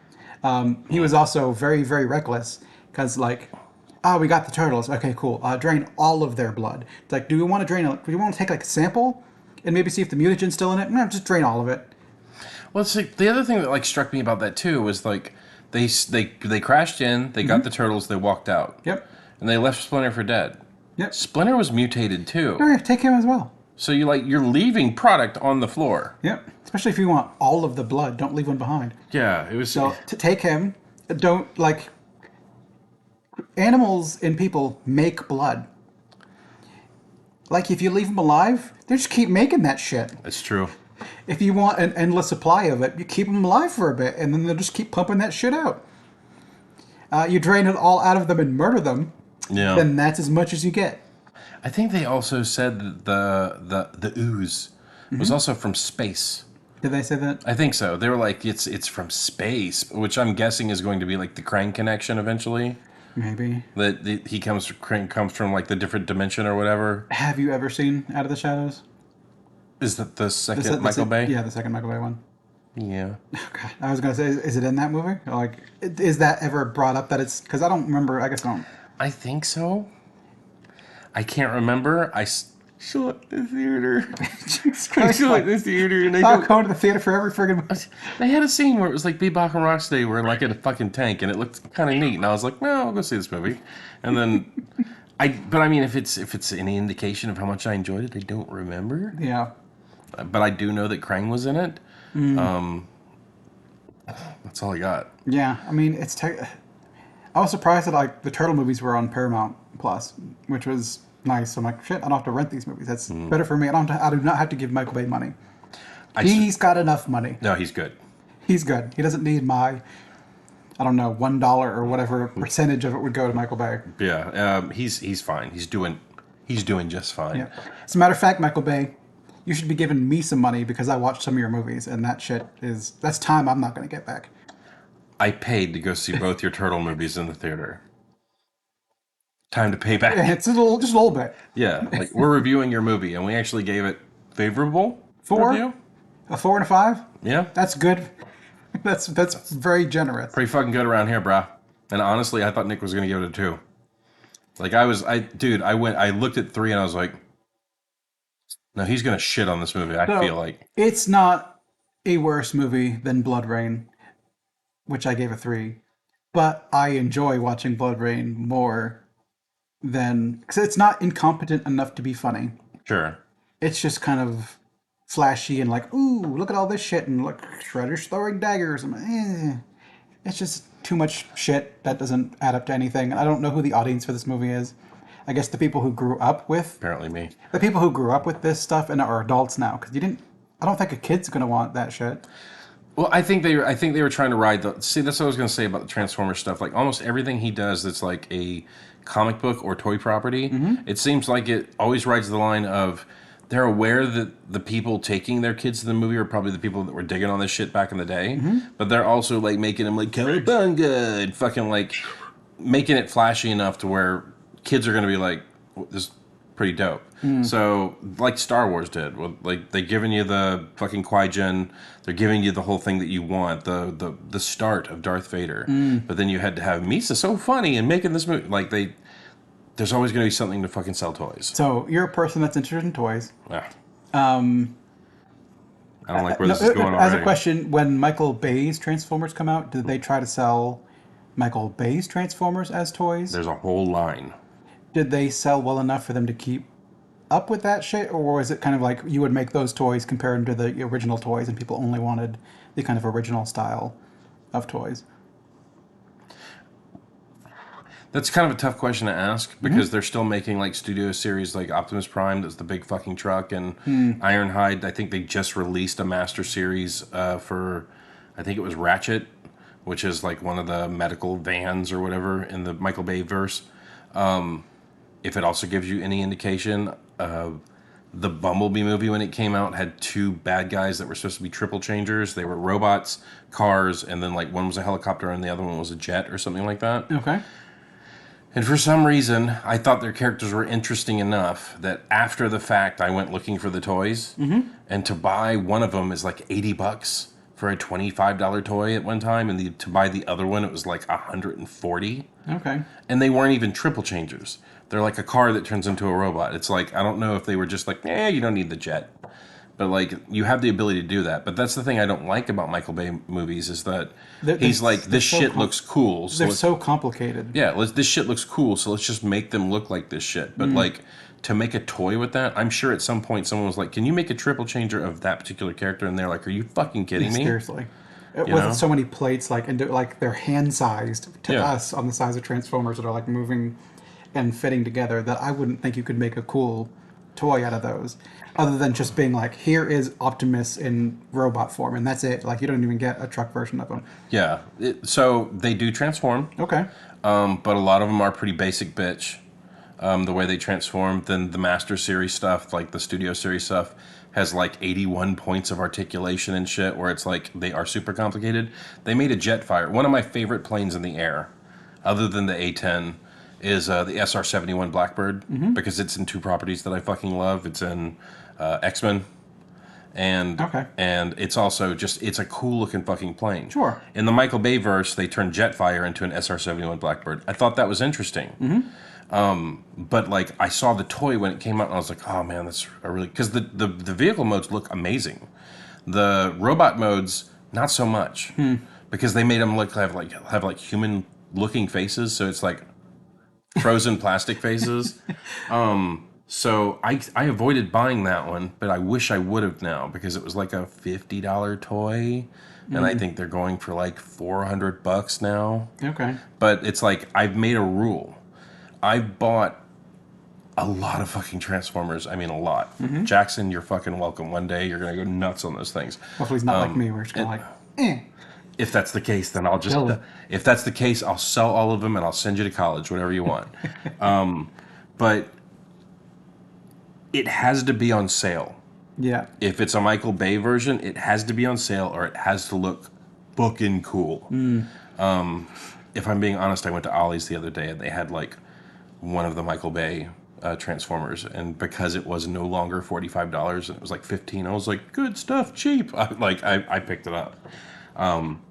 He was also very, very reckless because, like, we got the turtles. Okay, cool. Drain all of their blood. It's like, do we want to take like a sample and maybe see if the mutagen's still in it? No, just drain all of it. Well, it's like the other thing that like struck me about that too was like they crashed in, they got the turtles, they walked out, Yep. and they left Splinter for dead. Yep. Splinter was mutated No, too, yeah, take him as well. so you're leaving product on the floor. Yep. Especially if you want all of the blood, don't leave one behind. Yeah, it was. So to take him, don't like animals and people make blood. Like if you leave them alive, they just keep making that shit. It's true. If you want an endless supply of it, you keep them alive for a bit, and then they'll just keep pumping that shit out. You drain it all out of them and murder them, Yeah. then that's as much as you get. I think they also said that the ooze was also from space. Did they say that? I think so. They were like, it's from space, which I'm guessing is going to be like the Krang connection eventually. Maybe. He Krang comes from like the different dimension or whatever. Have you ever seen Out of the Shadows? Is that the second That's Michael it. Bay? Yeah, the second Michael Bay one. Yeah. God, I was gonna say, is it in that movie? Like, is that ever brought up that it's? Because I don't remember. I guess I don't. I think so. I can't remember. Saw it in the theater. Jesus I Christ! saw it in the theater, and Stop going to the theater for every friggin' movie. they had a scene where it was like Bebop and Rocksteady were like in a fucking tank, and it looked kind of neat. And I was like, well, I'll go see this movie. And then but I mean, if it's any indication of how much I enjoyed it, I don't remember. Yeah. But I do know that Krang was in it. That's all I got. Yeah. I mean, I was surprised that like the Turtle movies were on Paramount Plus, which was nice. So I'm like, shit, I don't have to rent these movies. That's better for me. I do not have to give Michael Bay money. He's got enough money. No, he's good. He's good. He doesn't need my, I don't know, $1 or whatever percentage of it would go to Michael Bay. Yeah, he's fine. He's doing just fine. Yeah. As a matter of fact, Michael Bay, you should be giving me some money because I watched some of your movies, and that's time I'm not going to get back. I paid to go see both your Turtle movies in the theater. Time to pay back. It's just a little bit. Yeah, like we're reviewing your movie, and we actually gave it favorable 4, review. a 4 and a 5. Yeah, That's good. That's very generous. pretty fucking good around here, brah. And honestly, I thought Nick was gonna give it a 2. Like I looked at 3 and I was like, no, he's gonna shit on this movie. I feel like It's not a worse movie than Blood Rain, which I gave a 3, but I enjoy watching Blood Rain more than because it's not incompetent enough to be funny. sure. It's just kind of flashy and like, ooh, look at all this shit, and look, Shredder's throwing daggers. I'm like, It's just too much shit that doesn't add up to anything. I don't know who the audience for this movie is. I guess the people who grew up with Apparently me. this stuff and are adults now, because I don't think a kid's gonna want that shit. Well, I think they were trying to ride the. See, that's what I was gonna say about the Transformers stuff. Like almost everything he does that's like a comic book or toy property, it seems like it always rides the line of they're aware that the people taking their kids to the movie are probably the people that were digging on this shit back in the day, but they're also like making them like cowabunga and fucking like making it flashy enough to where kids are gonna be like, this is pretty dope. So like Star Wars did, like they giving you the fucking Qui-Gon, they're giving you the whole thing that you want, the start of Darth Vader, but then you had to have Misa so funny and making this movie like there's always going to be something to fucking sell toys. So you're a person that's interested in toys. Yeah. I don't like where this is going As already. a question, when Michael Bay's Transformers come out, did they try to sell Michael Bay's Transformers as toys? There's a whole line. Did they sell well enough for them to keep up with that shit, or was it kind of like you would make those toys compared to the original toys, and people only wanted the kind of original style of toys? That's kind of a tough question to ask because they're still making like studio series like Optimus Prime, that's the big fucking truck, and Ironhide. I think they just released a master series for, I think it was Ratchet, which is like one of the medical vans or whatever in the Michael Bay verse. If it also gives you any indication, the Bumblebee movie when it came out had 2 bad guys that were supposed to be triple changers. They were robots, cars, and then like one was a helicopter and the other one was a jet or something like that. Okay. And for some reason, I thought their characters were interesting enough that after the fact, I went looking for the toys. And to buy one of them is like $80 for a $25 toy at one time, and to buy the other one, it was like $140. Okay. And they weren't even triple changers. They're like a car that turns into a robot. It's like, I don't know if they were just like, you don't need the jet. But like you have the ability to do that. But that's the thing I don't like about Michael Bay movies is that They're, they're, he's like, they're this so shit looks cool, so they're let's so complicated. yeah, this shit looks cool, so let's just make them look like this shit. But like to make a toy with that, I'm sure at some point someone was like, "Can you make a triple changer of that particular character?" And they're like, "Are you fucking kidding me?" Seriously. You With know? so many plates, like, and like they're hand sized to Yeah. us on the size of Transformers that are like moving and fitting together, that I wouldn't think you could make a cool toy out of those. Other than just being like, here is Optimus in robot form, and that's it. Like, you don't even get a truck version of him. Yeah. So they do transform, Okay. but a lot of them are pretty basic bitch. The way they transform, then the Master Series stuff, like the Studio Series stuff, has like 81 points of articulation and shit, where it's like they are super complicated. They made a Jetfire. One of my favorite planes in the air, other than the A-10, is the SR-71 Blackbird, because it's in two properties that I fucking love. It's in X-Men, and Okay. and it's also just it's a cool looking fucking plane. Sure. In the Michael Bay verse, they turned Jetfire into an SR-71 Blackbird. I thought that was interesting. But like I saw the toy when it came out, and I was like, oh man, that's a really because the vehicle modes look amazing. The robot modes not so much because they made them look have like human looking faces, so it's like frozen plastic faces. So I avoided buying that one, but I wish I would have now because it was like a $50 toy, and I think they're going for like $400 now. Okay. But it's like I've made a rule. I've bought a lot of fucking Transformers. I mean, a lot. Jackson, you're fucking welcome. One day you're gonna go nuts on those things. Hopefully he's not like me, where it's kind of like, eh. If that's the case, then I'll just. Kill 'em. If that's the case, I'll sell all of them and I'll send you to college, whatever you want. But it has to be on sale. Yeah. If it's a Michael Bay version, it has to be on sale or it has to look fucking cool. If I'm being honest, I went to Ollie's the other day and they had like one of the Michael Bay Transformers, and because it was no longer $45 and it was like $15, I was like, good stuff, cheap. I picked it up.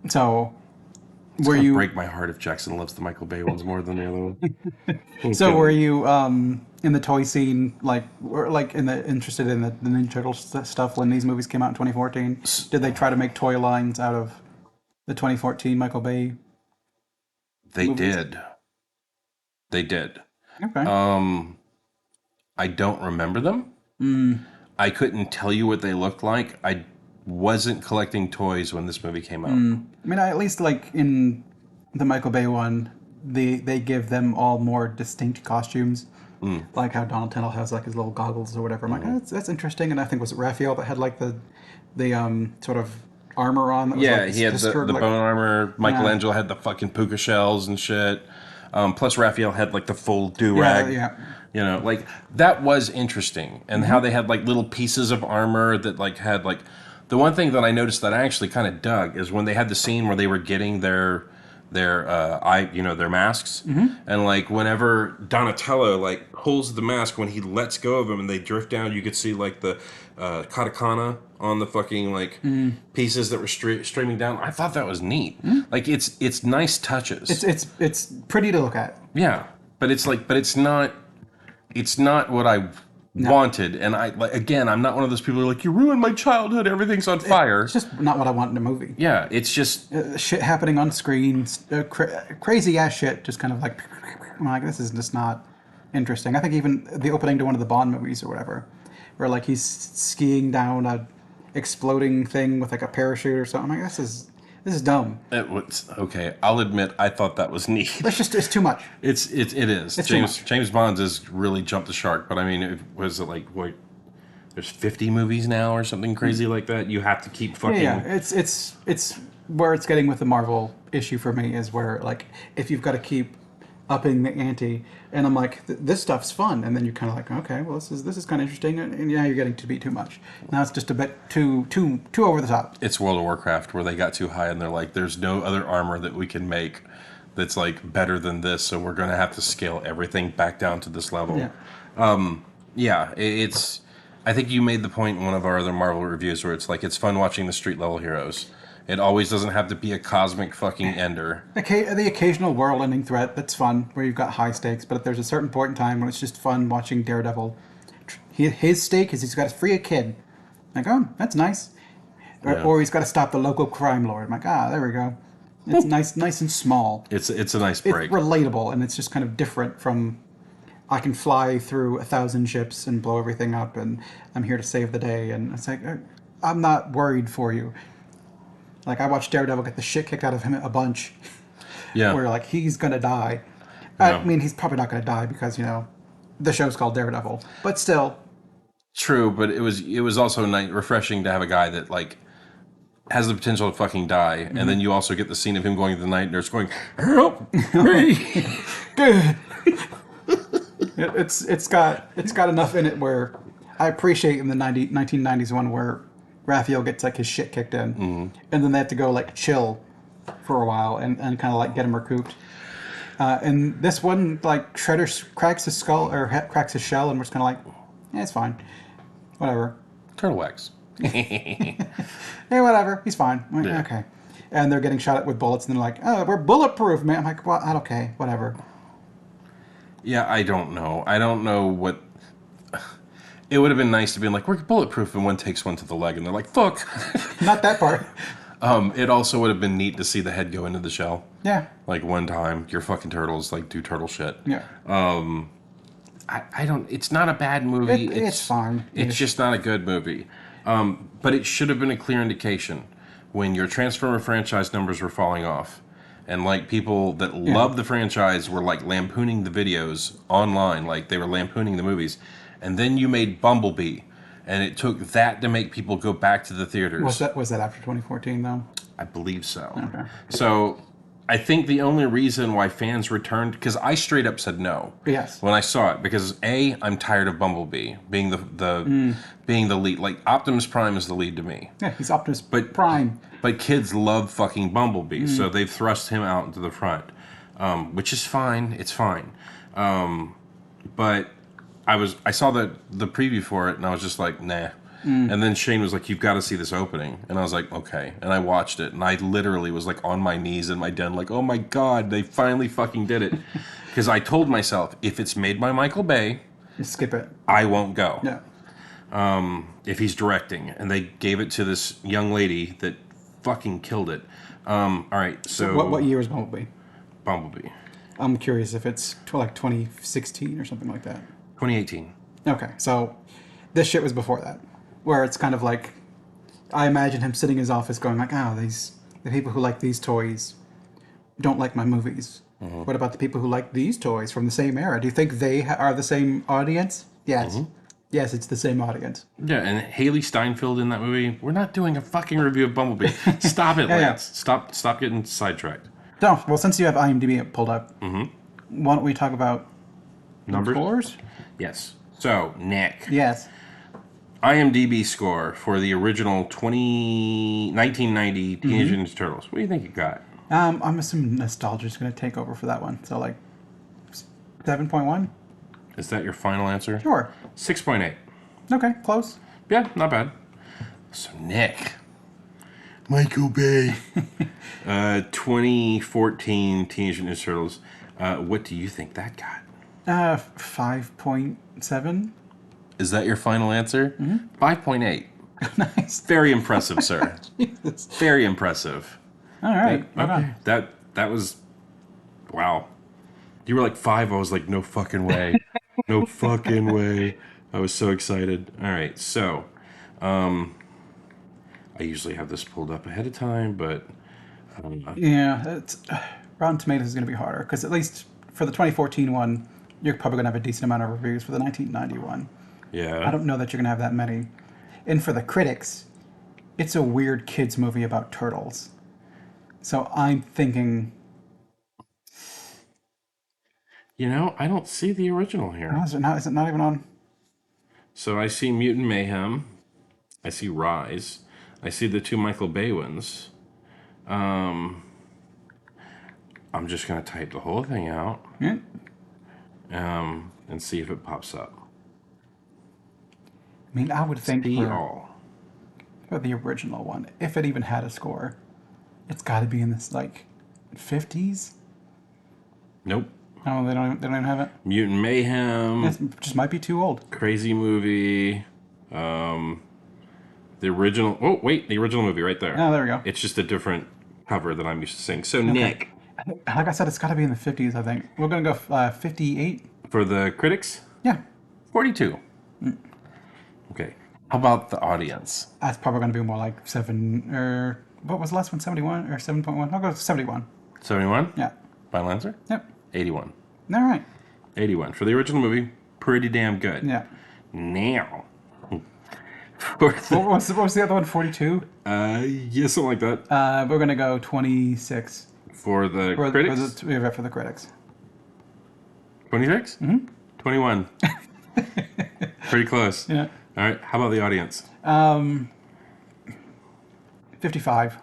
So, It's were gonna you break my heart if Jackson loves the Michael Bay ones more than the other one. so were you in the toy scene, like, or like interested in the Ninja Turtles stuff when these movies came out in 2014? Did they try to make toy lines out of the 2014 Michael Bay They movies? did. They did. Okay. I don't remember them. I couldn't tell you what they looked like. I wasn't collecting toys when this movie came out. I mean, I at least like in the Michael Bay one, they give them all more distinct costumes, like how Donatello has like his little goggles or whatever. I'm like, oh, that's interesting. And I think was it Raphael that had like the sort of armor on that was Yeah, like he had just the sort of like, bone armor. Michelangelo had the fucking puka shells and shit. Plus, Raphael had like the full do rag. yeah. You know, like that was interesting, and how they had like little pieces of armor that like had like. The one thing that I noticed that I actually kind of dug is when they had the scene where they were getting their masks, and like whenever Donatello like pulls the mask, when he lets go of him and they drift down, you could see like the katakana on the fucking like pieces that were streaming down. I thought that was neat. Like it's nice touches. It's pretty to look at. Yeah, but it's not what I wanted. And I like again, I'm not one of those people who are like, you ruined my childhood. Everything's on fire. It's just not what I want in a movie. Yeah, it's just Shit happening on screen, crazy ass shit, just kind of like, I'm like, this is just not interesting. I think even the opening to one of the Bond movies or whatever, where like he's skiing down a exploding thing with like a parachute or something. I'm like, this is dumb. it was okay. I'll admit, I thought that was neat. It's too much. It is. It's too much. James Bond has really jumped the shark. But I mean, was it like what? There's 50 movies now or something crazy like that. You have to keep fucking. Yeah, it's where it's getting with the Marvel issue for me is where like if you've got to keep upping the ante, and I'm like this stuff's fun, and then you're kind of like okay, well this is kind of interesting, and yeah, you're getting to be too much. Now it's just a bit too over the top. It's World of Warcraft where they got too high and they're like, there's no other armor that we can make that's like better than this, so we're gonna have to scale everything back down to this level. Yeah. It's. I think you made the point in one of our other Marvel reviews where it's like it's fun watching the street level heroes. It always doesn't have to be a cosmic fucking ender. The occasional world-ending threat that's fun, where you've got high stakes, but there's a certain point in time when it's just fun watching Daredevil. His stake is he's got to free a kid Like, oh, that's nice. Yeah. Or he's got to stop the local crime lord. I'm like, there we go. It's nice and small. It's a nice It's break. relatable, and it's just kind of different from I can fly through 1,000 ships and blow everything up, and I'm here to save the day. And it's like, I'm not worried for you. Like, I watched Daredevil get the shit kicked out of him a bunch, Yeah. where, like, he's gonna die. I Yeah. mean, he's probably not gonna die because, the show's called Daredevil. But still, True, but it was also refreshing to have a guy that like has the potential to fucking die, and then you also get the scene of him going to the night nurse going, "Help me!" good. It's got enough in it where I appreciate in the 1990s one where Raphael gets like his shit kicked in, and then they have to go like chill for a while and kind of like get him recouped. And this one, like Shredder cracks his skull or cracks his shell, and we're just kind of like, it's fine, whatever. Turtle wax. Hey, whatever, he's fine. I'm like, Yeah. okay. And they're getting shot at with bullets, and they're like, oh, we're bulletproof, man. I'm like, well, okay, whatever. Yeah, I don't know. I don't know what. It would have been nice to be like, we're bulletproof, and one takes one to the leg, and they're like, fuck. Not that part. It also would have been neat to see the head go into the shell. Yeah. Like one time, your fucking turtles like do turtle shit. Yeah. I don't. It's not a bad movie. It's fine. It's just not a good movie. But it should have been a clear indication when your Transformer franchise numbers were falling off, and like people that love the franchise were like lampooning the videos online, like they were lampooning the movies, and then you made Bumblebee, and it took that to make people go back to the theaters. Was that after 2014 though? I believe so. Okay. So I think the only reason why fans returned, because I straight up said no. Yes. When I saw it, because I'm tired of Bumblebee being being the lead. Like Optimus Prime is the lead to me. Yeah, he's Optimus Prime. But kids love fucking Bumblebee, so they've thrust him out into the front, which is fine. It's fine. But I saw the preview for it, and I was just like, nah. And then Shane was like, you've got to see this opening. And I was like, okay. And I watched it, and I literally was like on my knees in my den, like, oh my God, they finally fucking did it. Because I told myself, if it's made by Michael Bay, Just skip it. I won't go. Yeah. If he's directing. And they gave it to this young lady that fucking killed it. All right, so. What year is Bumblebee? Bumblebee. I'm curious if it's like 2016 or something like that. 2018. Okay, so this shit was before that, where it's kind of like, I imagine him sitting in his office going like, the people who like these toys don't like my movies. What about the people who like these toys from the same era? Do you think they are the same audience? Yes. Yes, it's the same audience. Yeah, and Haley Steinfeld in that movie. We're not doing a fucking review of Bumblebee. Stop it, Yeah. Lance. Stop getting sidetracked. No, well, since you have IMDb pulled up, why don't we talk about Numbers? scores? Yes. So, Nick. Yes. IMDb score for the original 1990 Teenage Ninja Turtles. What do you think you got? I'm assuming nostalgia is going to take over for that one. So, like, 7.1? Is that your final answer? Sure. 6.8. Okay, close. Yeah, not bad. So, Nick. Michael Bay. 2014 Teenage Ninja Turtles. What do you think that got? 5.7. Is that your final answer? 5.8. Nice. Very impressive, sir. Jesus. Very impressive. All right. Right on. That was, wow. You were like 5. I was like, no fucking way. No fucking way. I was so excited. All right, so I usually have this pulled up ahead of time, but Yeah, Rotten Tomatoes is going to be harder because at least for the 2014 one, you're probably going to have a decent amount of reviews. For the 1991, yeah. I don't know that you're going to have that many. And for the critics, it's a weird kids movie about turtles. So I'm thinking, I don't see the original here. is it not even on? So I see Mutant Mayhem. I see Rise. I see the 2 Michael Bay ones. I'm just going to type the whole thing out Yeah. and see if it pops up. I mean, I would think See for all. the original one, if it even had a score, it's got to be in this like 50s. Nope. Oh, they don't even have it. Mutant Mayhem. It just might be too old. Crazy movie. The original. Oh, wait, the original movie right there. Oh, there we go. It's just a different cover that I'm used to seeing. So, Okay. Nick, Like I said, it's got to be in the 50s, I think. We're going to go 58. for the critics, Yeah. 42. Okay. How about the audience? That's probably going to be more like 7 or what was the last one? 71 or 7.1? I'll go 71. 71? Yeah. Final answer? Yep. 81. All right. 81. For the original movie, pretty damn good. Yeah. Now. For the, What was the other one? 42? yeah, something like that. We're going to go 26 For the for, critics? for the critics. 26? Mm-hmm. 21. Pretty close. Yeah. All right. How about the audience? 55.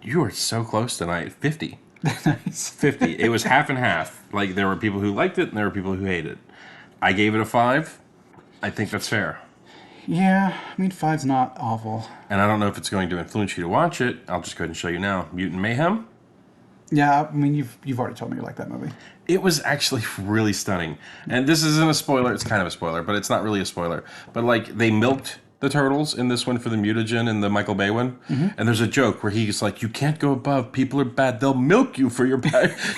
You are so close tonight. 50. Nice. 50. It was half and half. Like, there were people who liked it and there were people who hated it. I gave it a 5. I think that's fair. Yeah, I mean, 5's not awful. And I don't know if it's going to influence you to watch it. I'll just go ahead and show you now. Mutant Mayhem. Yeah, I mean, you've already told me you like that movie. It was actually really stunning. And this isn't a spoiler. It's kind of a spoiler, but it's not really a spoiler. But, like, they milked the turtles in this one for the mutagen and the Michael Bay one. Mm-hmm. And there's a joke where he's like, "You can't go above. People are bad. They'll milk you for your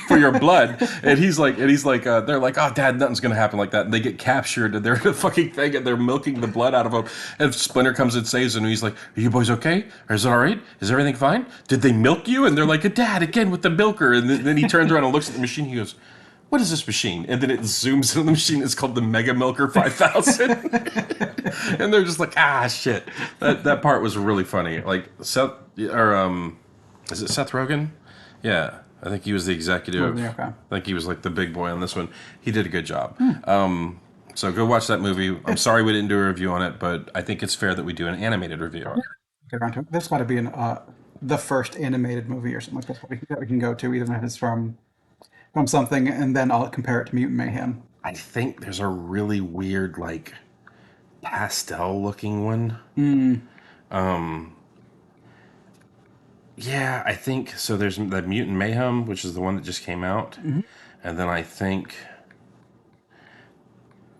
for your blood." And he's like, they're like, "Oh, Dad, nothing's gonna happen like that." And they get captured and they're in a fucking thing and they're milking the blood out of them. And Splinter comes and saves them. And he's like, "Are you boys okay? Or is it all right? Is everything fine? Did they milk you?" And they're like, "Dad, again with the milker." And then he turns around and looks at the machine. He goes, "What is this machine?" And then it zooms in on the machine. It's called the Mega Milker 5000. And they're just like, "Ah, shit." That part was really funny. Like Seth, or is it Seth Rogen? Yeah, I think he was the executive. Oh, yeah, okay. I think he was like the big boy on this one. He did a good job. So go watch that movie. I'm sorry we didn't do a review on it, but I think it's fair that we do an animated review on it. Get around to it. There's got to be the first animated movie or something like that we can go to, even if it's from something, and then I'll compare it to Mutant Mayhem. I think there's a really weird, like, pastel-looking one. Yeah, I think so. There's the Mutant Mayhem, which is the one that just came out, and then I think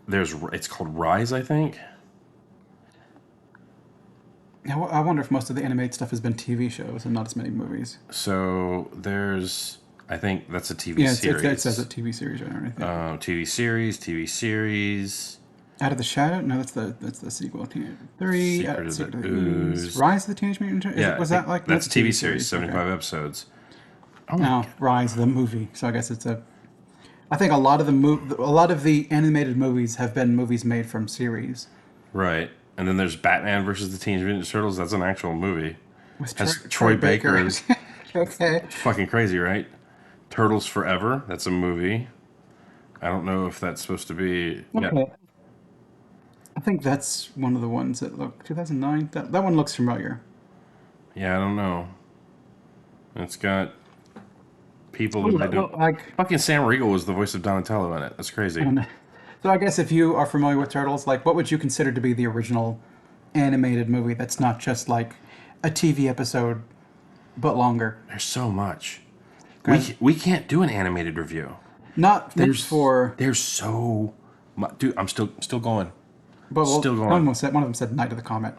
it's called Rise. I think. Now, I wonder if most of the animated stuff has been TV shows and not as many movies. So I think that's a TV Yeah, series. it says a TV series or anything. TV series. Out of the Shadow? No, that's the sequel. Secret of the Ooze. Rise of the Teenage Mutant Ninja? Yeah, Was that like that's a TV series, 75 okay. episodes. No, Rise the movie. So I guess it's a. I think a lot of the animated movies have been movies made from series. Right, and then there's Batman versus the Teenage Mutant Ninja Turtles. That's an actual movie. With Has Troy Baker is okay. fucking crazy, right? Turtles Forever. That's a movie. I don't know if that's supposed to be. Okay. Yeah. I think that's one of the ones that look 2009. That one looks familiar. Yeah, I don't know. It's got people that I don't. Like, Fucking Sam Riegel was the voice of Donatello in it. That's crazy. so I guess if you are familiar with Turtles, like, what would you consider to be the original animated movie that's not just like a TV episode, but longer? There's so much. Okay. We can't do an animated review. Not for. There's so much. Dude, I'm still going. But Still going. one of them said Night of the Comet.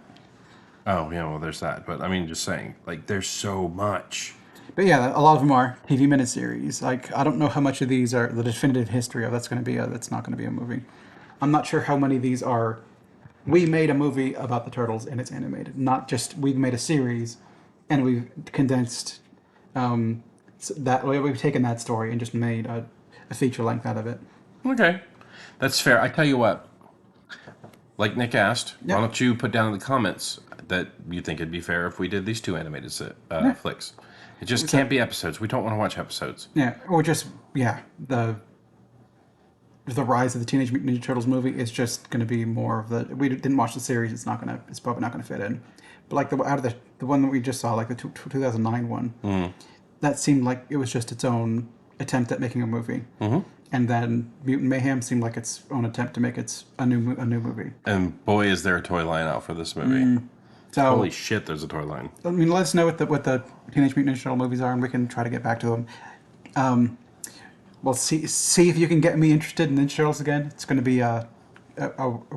Oh, yeah, well, there's that. But I mean, just saying, like, there's so much. But yeah, a lot of them are TV miniseries. Like, I don't know how much of these are the definitive history of that's not going to be a movie. I'm not sure how many of these are. We made a movie about the turtles and it's animated, not just we made a series, and we've condensed that. We've taken that story and just made a feature length out of it. Okay. That's fair. I tell you what. Like Nick asked, Yeah. why don't you put down in the comments that you think it'd be fair if we did these two animated flicks? It just can't be episodes. We don't want to watch episodes. Yeah, or just the Rise of the Teenage Mutant Ninja Turtles movie is just going to be more of the. We didn't watch the series. It's probably not going to fit in. But like out of the one that we just saw, like the 2009 one, that seemed like it was just its own attempt at making a movie. Mm-hmm. And then Mutant Mayhem seemed like its own attempt to make a new movie. And boy, is there a toy line out for this movie. So Holy shit, there's a toy line. I mean, let us know what the Teenage Mutant Ninja Turtle movies are, and we can try to get back to them. We'll see if you can get me interested in Ninja Turtles again. It's going to be a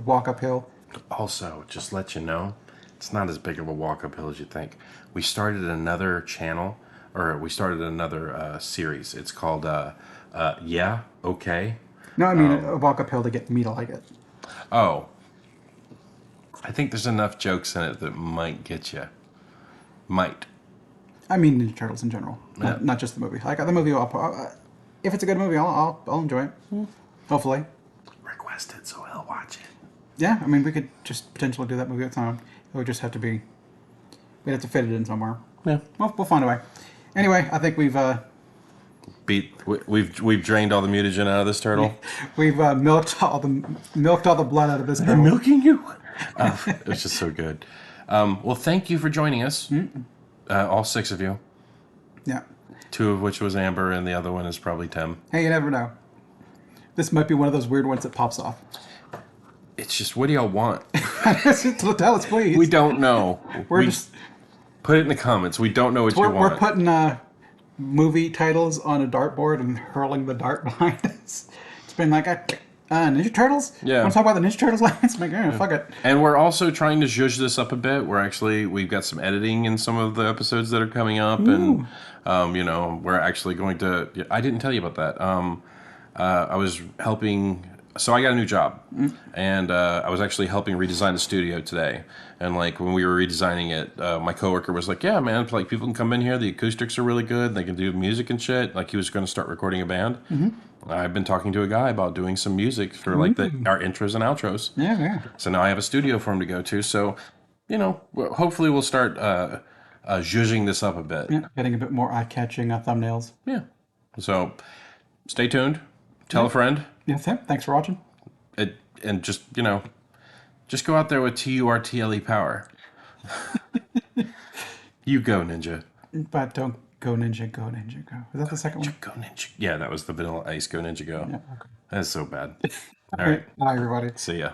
walk uphill. Also, just let you know, It's not as big of a walk uphill as you think. We started another channel, or we started another series. It's called Yeah, Okay. No, I mean a walk uphill to get me to like it. Oh, I think there's enough jokes in it that might get you. Might. I mean Ninja Turtles in general, Yeah. not just the movie. Like the movie, if it's a good movie, I'll enjoy it. Hopefully, Request it so he'll watch it. yeah. I mean, we could just potentially do that movie at the time. It would just have to be. We'd have to fit it in somewhere. Yeah. Well, we'll find a way. Anyway, I think We've drained all the mutagen out of this turtle. we've milked all the blood out of this I'm turtle. milking you. It was just so good. Well, thank you for joining us. All 6 of you. Yeah. 2 of which was Amber, and the other one is probably Tim. Hey, you never know. This might be one of those weird ones that pops off. It's just, what do y'all want? Tell us, please. We don't know. We're we just put it in the comments. We don't know what you we're want. putting movie titles on a dartboard and hurling the dart behind us. It's been like Ninja Turtles. Yeah. Want to talk about the Ninja Turtles lines? Like, yeah, fuck it. And we're also trying to zhuzh this up a bit. We've got some editing in some of the episodes that are coming up, and we're actually going to. I didn't tell you about that. I was helping. So I got a new job, and I was actually helping redesign the studio today. And like when we were redesigning it, my coworker was like, "Yeah, man, like people can come in here. The acoustics are really good. They can do music and shit." Like he was going to start recording a band. I've been talking to a guy about doing some music for like our intros and outros. Yeah, yeah. So now I have a studio for him to go to. So, hopefully we'll start zhuzhing this up a bit. Yeah, getting a bit more eye-catching thumbnails. Yeah. So stay tuned. Tell a friend. Yeah, thanks for watching. And just go out there with TURTLE power. You go, Ninja. But don't go ninja, go ninja, go. Is that the second one? Go, Ninja. Yeah, that was the Vanilla Ice. Go, Ninja, go. Yeah, okay. That's so bad. All right. Bye, everybody. See ya.